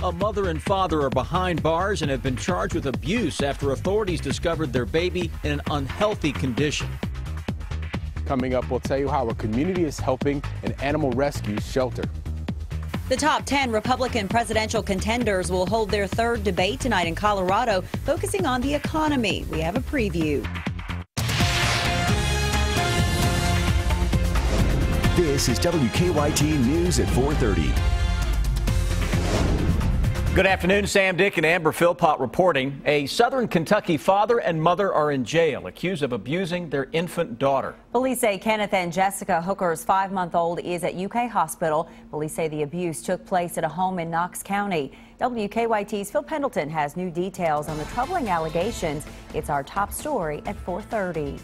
A mother and father are behind bars and have been charged with abuse after authorities discovered their baby in an unhealthy condition. Coming up, we'll tell you how a community is helping an animal rescue shelter. The top 10 Republican presidential contenders will hold their third debate tonight in Colorado, focusing on the economy. We have a preview. This is WKYT News at 4:30. Good afternoon. Sam Dick and Amber Philpott reporting. A Southern Kentucky father and mother are in jail, accused of abusing their infant daughter. Police say Kenneth and Jessica Hooker's 5-month-old is at UK Hospital. Police say the abuse took place at a home in Knox County. WKYT's Phil Pendleton has new details on the troubling allegations. It's our top story at 4:30.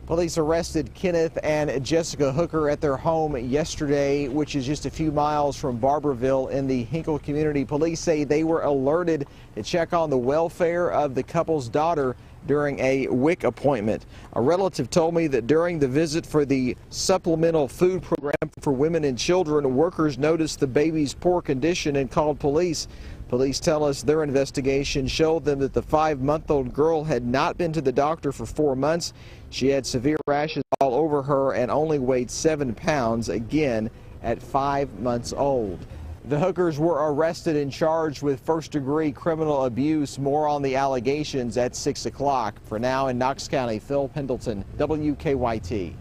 Police arrested Kenneth and Jessica Hooker at their home yesterday, which is just a few miles from Barberville in the Hinkle community. Police say they were alerted to check on the welfare of the couple's daughter during a WIC appointment. A relative told me that during the visit for the supplemental food program for women and children, workers noticed the baby's poor condition and called police. Police tell us their investigation showed them that the 5-month-old girl had not been to the doctor for 4 months. She had severe rashes all over her and only weighed 7 pounds, again at 5 months old. The Hookers were arrested and charged with first-degree criminal abuse. More on the allegations at 6 o'clock. For now, in Knox County, Phil Pendleton, WKYT.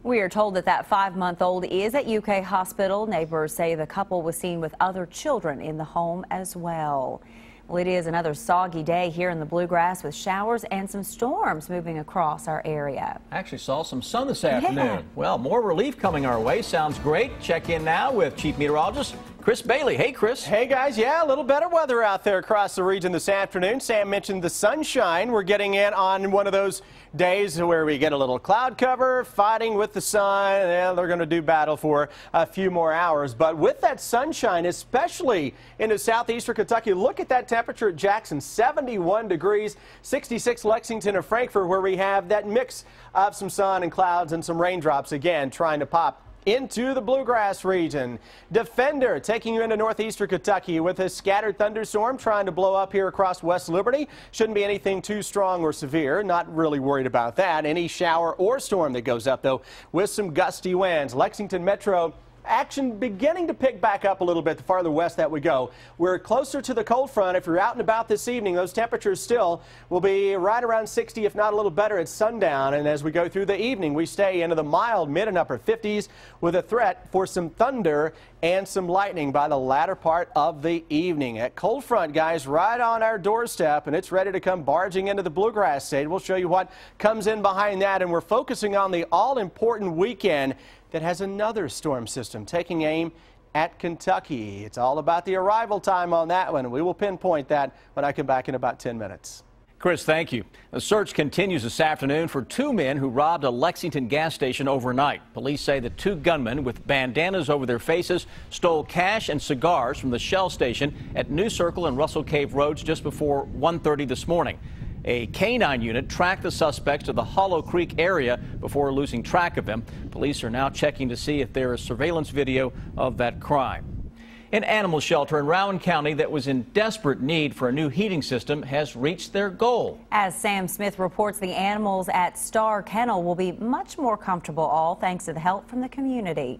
We are told that 5-month-old is at UK Hospital. Neighbors say the couple was seen with other children in the home as well. Well, it is another soggy day here in the Bluegrass with showers and some storms moving across our area. I actually saw some sun this afternoon. Yeah. Well, more relief coming our way. Sounds great. Check in now with Chief Meteorologist Chris Bailey. Hey, Chris. Hey, guys. Yeah, a little better weather out there across the region this afternoon. Sam mentioned the sunshine. We're getting in on one of those days where we get a little cloud cover, fighting with the sun, and they're going to do battle for a few more hours. But with that sunshine, especially into southeastern Kentucky, look at that temperature at Jackson, 71 degrees, 66 Lexington and Frankfort, where we have that mix of some sun and clouds and some raindrops, again, trying to pop into the Bluegrass region. Defender taking you into northeastern Kentucky with a scattered thunderstorm trying to blow up here across West Liberty. Shouldn't be anything too strong or severe. Not really worried about that. Any shower or storm that goes up, though, with some gusty winds. Lexington Metro action beginning to pick back up a little bit the farther west that we go. We're closer to the cold front. If you're out and about this evening, those temperatures still will be right around 60, if not a little better at sundown. And as we go through the evening, we stay into the mild mid and upper 50s with a threat for some thunder and some lightning by the latter part of the evening. That cold front, guys, right on our doorstep, and it's ready to come barging into the Bluegrass state. We'll show you what comes in behind that, and we're focusing on the all-important weekend that has another storm system taking aim at Kentucky. It's all about the arrival time on that one. We will pinpoint that when I come back in about 10 minutes. Chris, thank you. The search continues this afternoon for 2 men who robbed a Lexington gas station overnight. Police say the 2 gunmen with bandanas over their faces stole cash and cigars from the Shell station at New Circle and Russell Cave Roads just before 1:30 this morning. A K-9 unit tracked the suspects to the Hollow Creek area before losing track of him. Police are now checking to see if there is surveillance video of that crime. An animal shelter in Rowan County that was in desperate need for a new heating system has reached their goal. As Sam Smith reports, the animals at Star Kennel will be much more comfortable, all thanks to the help from the community.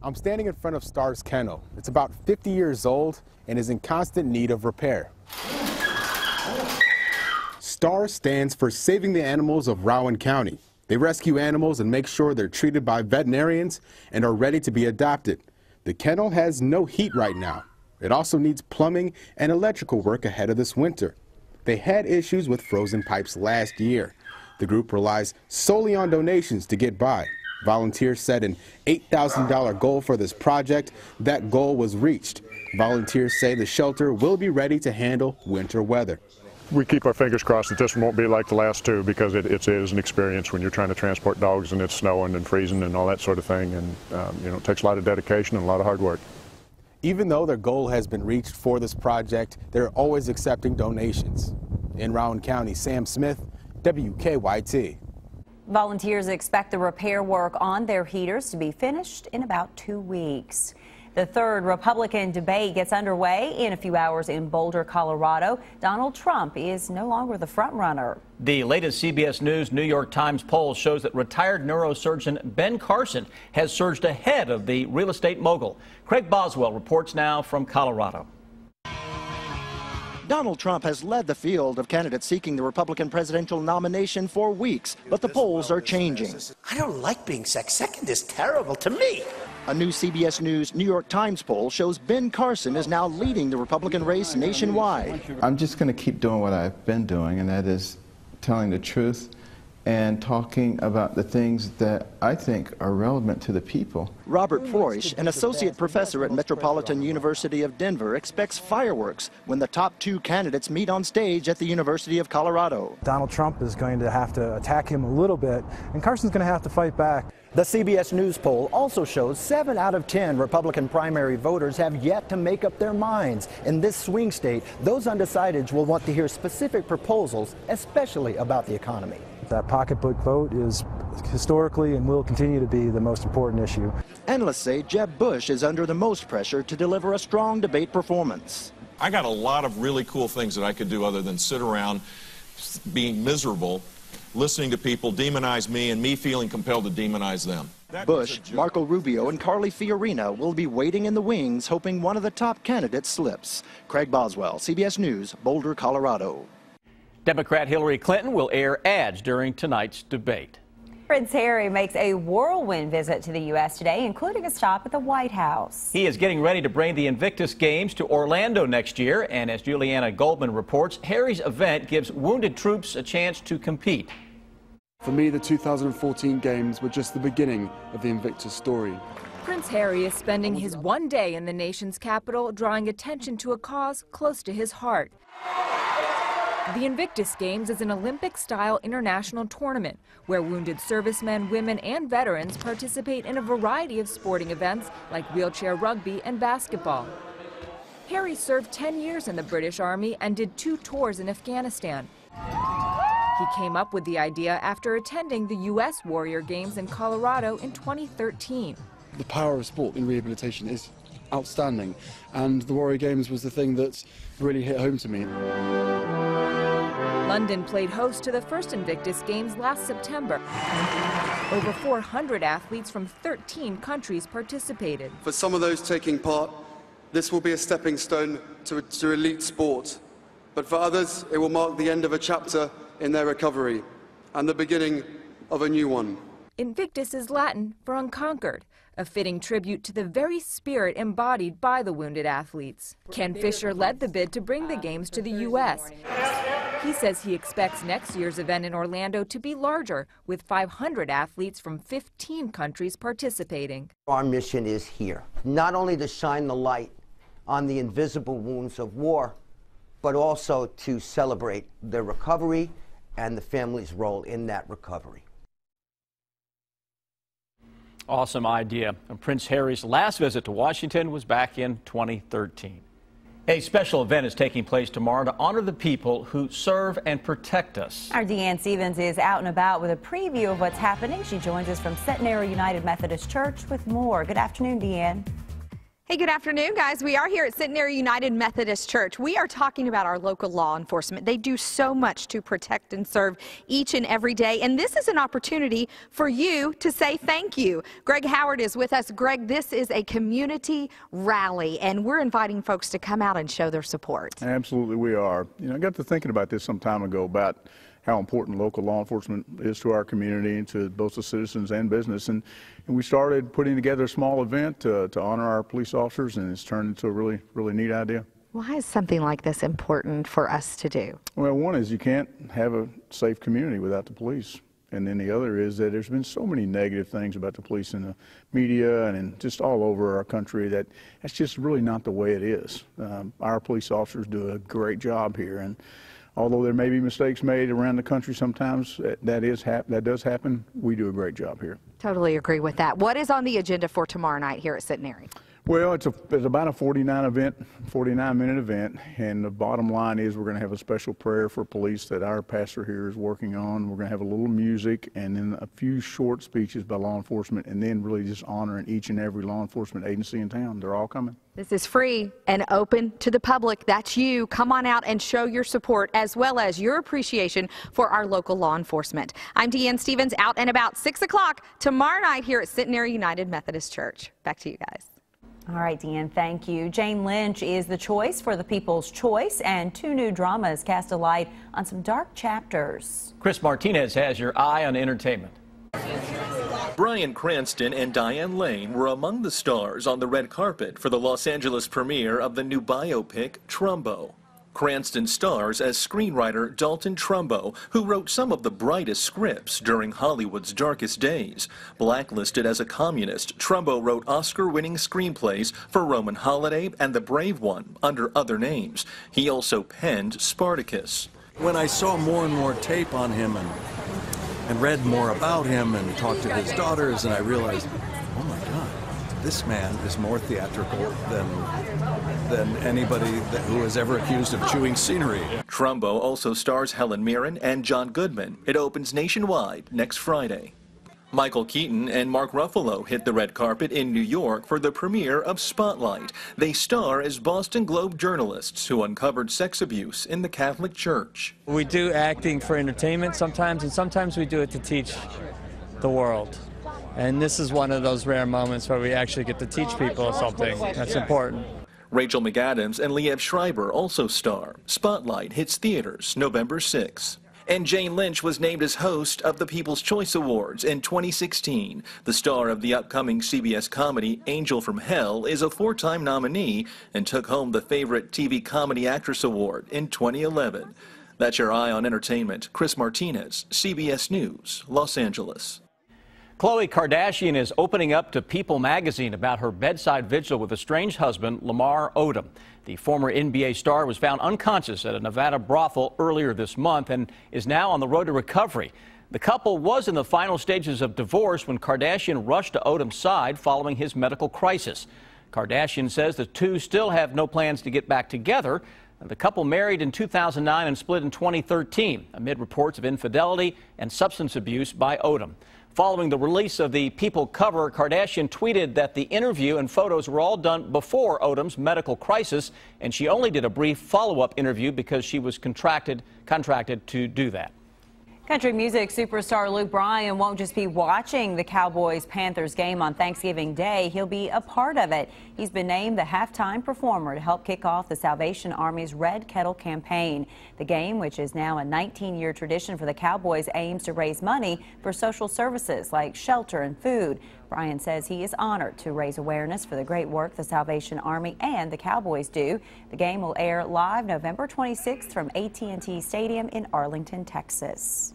I'm standing in front of Star's Kennel. It's about 50 years old and is in constant need of repair. STAR stands for Saving the Animals of Rowan County. They rescue animals and make sure they're treated by veterinarians and are ready to be adopted. The kennel has no heat right now. It also needs plumbing and electrical work ahead of this winter. They had issues with frozen pipes last year. The group relies solely on donations to get by. Volunteers set an $8,000 goal for this project. That goal was reached. Volunteers say the shelter will be ready to handle winter weather. We keep our fingers crossed that this one won't be like the last 2, because it is an experience when you're trying to transport dogs and it's snowing and freezing and all that sort of thing, and you know, it takes a lot of dedication and a lot of hard work. Even though their goal has been reached for this project, they're always accepting donations. In Rowan County, Sam Smith, WKYT. Volunteers expect the repair work on their heaters to be finished in about 2 weeks. The third Republican debate gets underway in a few hours in Boulder, Colorado. Donald Trump is no longer the front runner. The latest CBS News New York Times poll shows that retired neurosurgeon Ben Carson has surged ahead of the real estate mogul. Craig Boswell reports now from Colorado. Donald Trump has led the field of candidates seeking the Republican presidential nomination for weeks, but the polls are changing. I don't like being second is terrible to me. A new CBS News New York Times poll shows Ben Carson is now leading the Republican race nationwide. I'm just going to keep doing what I've been doing, and that is telling the truth and talking about the things that I think are relevant to the people. Robert Froisch, an associate professor at Metropolitan University of Denver, expects fireworks when the top two candidates meet on stage at the University of Colorado. Donald Trump is going to have to attack him a little bit, and Carson's going to have to fight back. The CBS News poll also shows 7 out of 10 Republican primary voters have yet to make up their minds. In this swing state, those undecideds will want to hear specific proposals, especially about the economy. That pocketbook vote is historically and will continue to be the most important issue. Analysts say Jeb Bush is under the most pressure to deliver a strong debate performance. I got a lot of really cool things that I could do other than sit around being miserable, listening to people demonize me and me feeling compelled to demonize them. Bush, Marco Rubio, and Carly Fiorina will be waiting in the wings, hoping one of the top candidates slips. Craig Boswell, CBS News, Boulder, Colorado. Democrat Hillary Clinton will air ads during tonight's debate. Prince Harry makes a whirlwind visit to the U.S. today, including a stop at the White House. He is getting ready to bring the Invictus Games to Orlando next year, and as Juliana Goldman reports, Harry's event gives wounded troops a chance to compete. For me, the 2014 Games were just the beginning of the Invictus story. Prince Harry is spending his one day in the nation's capital, drawing attention to a cause close to his heart. The Invictus Games is an Olympic-style international tournament where wounded servicemen, women, and veterans participate in a variety of sporting events like wheelchair rugby and basketball. Harry served 10 years in the British Army and did 2 tours in Afghanistan. He came up with the idea after attending the U.S. Warrior Games in Colorado in 2013. The power of sport in rehabilitation is outstanding, and the Warrior Games was the thing that really hit home to me. London played host to the first Invictus Games last September. Over 400 athletes from 13 countries participated. For some of those taking part, this will be a stepping stone to elite sport. But for others, it will mark the end of a chapter in their recovery and the beginning of a new one. Invictus is Latin for unconquered, a fitting tribute to the very spirit embodied by the wounded athletes. Ken Fisher led the bid to bring the Games to the U.S. He says he expects next year's event in Orlando to be larger, with 500 athletes from 15 countries participating. Our mission is here, not only to shine the light on the invisible wounds of war, but also to celebrate the recovery and the family's role in that recovery. Awesome idea. And Prince Harry's last visit to Washington was back in 2013. A special event is taking place tomorrow to honor the people who serve and protect us. Our Deanne Stevens is out and about with a preview of what's happening. She joins us from Centenary United Methodist Church with more. Good afternoon, Deanne. Hey, good afternoon, guys. We are here at Centenary United Methodist Church. We are talking about our local law enforcement. They do so much to protect and serve each and every day, and this is an opportunity for you to say thank you. Greg Howard is with us. Greg, this is a community rally, and we're inviting folks to come out and show their support. Absolutely, we are. You know, I got to thinking about this some time ago about how important local law enforcement is to our community and to both the citizens and business. And we started putting together a small event to honor our police officers, and it's turned into a really, really neat idea. Why is something like this important for us to do? Well, one is you can't have a safe community without the police. And then the other is that there's been so many negative things about the police in the media and in just all over our country that that's just really not the way it is. Our police officers do a great job here, and although there may be mistakes made around the country sometimes, that does happen, we do a great job here. Totally agree with that. What is on the agenda for tomorrow night here at Centenary? Well, it's about a 49-minute event, and the bottom line is we're going to have a special prayer for police that our pastor here is working on. We're going to have a little music and then a few short speeches by law enforcement, and then really just honoring each and every law enforcement agency in town. They're all coming. This is free and open to the public. That's you. Come on out and show your support as well as your appreciation for our local law enforcement. I'm Deanne Stevens, out and about 6 o'clock tomorrow night here at Centenary United Methodist Church. Back to you guys. All right, Deanne, thank you. Jane Lynch is the choice for the People's Choice, and 2 new dramas cast a light on some dark chapters. Chris Martinez has your eye on entertainment. Bryan Cranston and Diane Lane were among the stars on the red carpet for the Los Angeles premiere of the new biopic, Trumbo. Cranston stars as screenwriter Dalton Trumbo, who wrote some of the brightest scripts during Hollywood's darkest days. Blacklisted as a communist, Trumbo wrote Oscar-winning screenplays for Roman Holiday and The Brave One under other names. He also penned Spartacus. When I saw more and more tape on him and read more about him and talked to his daughters, and I realized, oh my God, this man is more theatrical than anybody who was ever accused of chewing scenery. Trumbo also stars Helen Mirren and John Goodman. It opens nationwide next Friday. Michael Keaton and Mark Ruffalo hit the red carpet in New York for the premiere of Spotlight. They star as Boston Globe journalists who uncovered sex abuse in the Catholic Church. We do acting for entertainment sometimes, and sometimes we do it to teach the world. And this is one of those rare moments where we actually get to teach people something that's important. Rachel McAdams and Liev Schreiber also star. Spotlight hits theaters November 6th. And Jane Lynch was named as host of the People's Choice Awards in 2016. The star of the upcoming CBS comedy Angel from Hell is a 4-time nominee and took home the Favorite TV Comedy Actress Award in 2011. That's your eye on entertainment. Chris Martinez, CBS News, Los Angeles. Khloe Kardashian is opening up to People magazine about her bedside vigil with estranged husband, Lamar Odom. The former NBA star was found unconscious at a Nevada brothel earlier this month and is now on the road to recovery. The couple was in the final stages of divorce when Kardashian rushed to Odom's side following his medical crisis. Kardashian says the two still have no plans to get back together. The couple married in 2009 and split in 2013 amid reports of infidelity and substance abuse by Odom. Following the release of the People cover, Kardashian tweeted that the interview and photos were all done before Odom's medical crisis, and she only did a brief follow-up interview because she was contracted to do that. Country music superstar Luke Bryan won't just be watching the Cowboys-Panthers game on Thanksgiving Day. He'll be a part of it. He's been named the halftime performer to help kick off the Salvation Army's Red Kettle campaign. The game, which is now a 19-year tradition for the Cowboys, aims to raise money for social services like shelter and food. Bryan says he is honored to raise awareness for the great work the Salvation Army and the Cowboys do. The game will air live November 26th from AT&T Stadium in Arlington, Texas.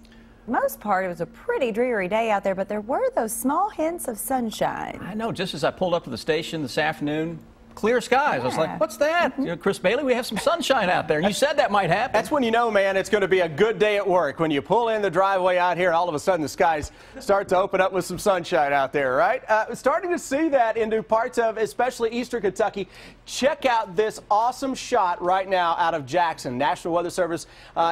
Most part, it was a pretty dreary day out there, but there were those small hints of sunshine. I know. Just as I pulled up to the station this afternoon, clear skies. Yeah. I was like, what's that? You know, Chris Bailey, we have some sunshine out there. And you said that might happen. That's when you know, man, it's going to be a good day at work. When you pull in the driveway out here and all of a sudden the skies start to open up with some sunshine out there, right? Starting to see that into parts of especially eastern Kentucky. Check out this awesome shot right now out of Jackson. National Weather Service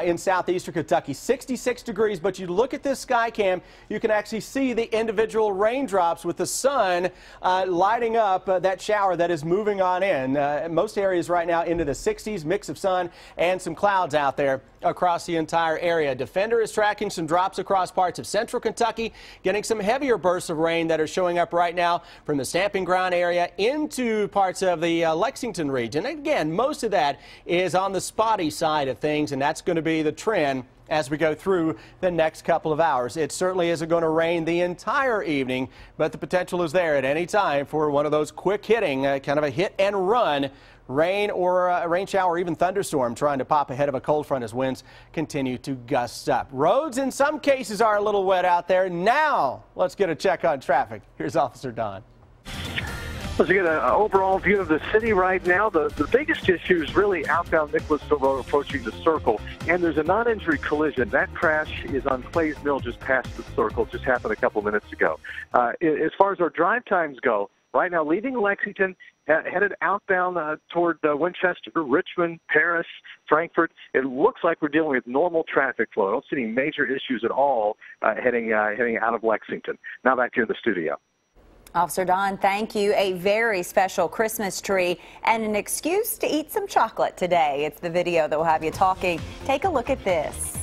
in southeastern Kentucky. 66 degrees, but you look at this sky cam, you can actually see the individual raindrops with the sun lighting up that shower that is moving on in. Most areas right now into the 60s, mix of sun and some clouds out there across the entire area. Defender is tracking some drops across parts of central Kentucky, getting some heavier bursts of rain that are showing up right now from the Stamping Ground area into parts of the Lexington region. Again, most of that is on the spotty side of things, and that's going to be the trend as we go through the next couple of hours. It certainly isn't going to rain the entire evening, but the potential is there at any time for one of those quick hitting, kind of a hit and run rain or a rain shower or even thunderstorm trying to pop ahead of a cold front as winds continue to gust up. Roads in some cases are a little wet out there. Now let's get a check on traffic. Here's Officer Don. Let's get an overall view of the city right now. The biggest issue is really outbound Nicholasville Road approaching the Circle, and there's a non-injury collision. That crash is on Clays Mill just past the Circle, just happened a couple minutes ago. As far as our drive times go, right now leaving Lexington, headed outbound toward Winchester, Richmond, Paris, Frankfurt. It looks like we're dealing with normal traffic flow. I don't see any major issues at all heading out of Lexington. Now back here in the studio. Officer Don, thank you. A very special Christmas tree and an excuse to eat some chocolate today. It's the video that will have you talking. Take a look at this.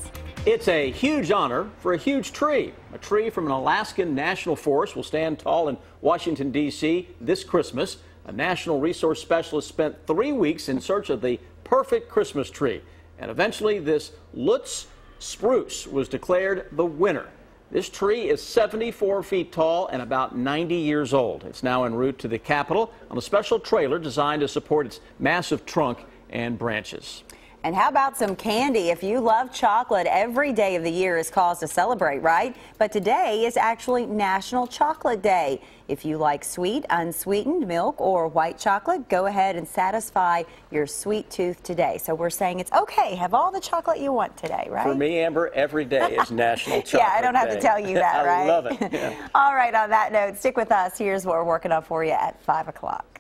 It's a huge honor for a huge tree. A tree from an Alaskan national forest will stand tall in Washington, D.C. this Christmas. A national resource specialist spent 3 weeks in search of the perfect Christmas tree. And eventually this Lutz spruce was declared the winner. This tree is 74 feet tall and about 90 years old. It's now en route to the Capitol on a special trailer designed to support its massive trunk and branches. And how about some candy? If you love chocolate, every day of the year is cause to celebrate, right? But today is actually National Chocolate Day. If you like sweet, unsweetened milk or white chocolate, go ahead and satisfy your sweet tooth today. So we're saying it's okay, have all the chocolate you want today, right? For me, Amber, every day is National Chocolate Day. Yeah, I don't have to tell you that, right? I love it. Yeah. All right, on that note, stick with us. Here's what we're working on for you at 5 o'clock.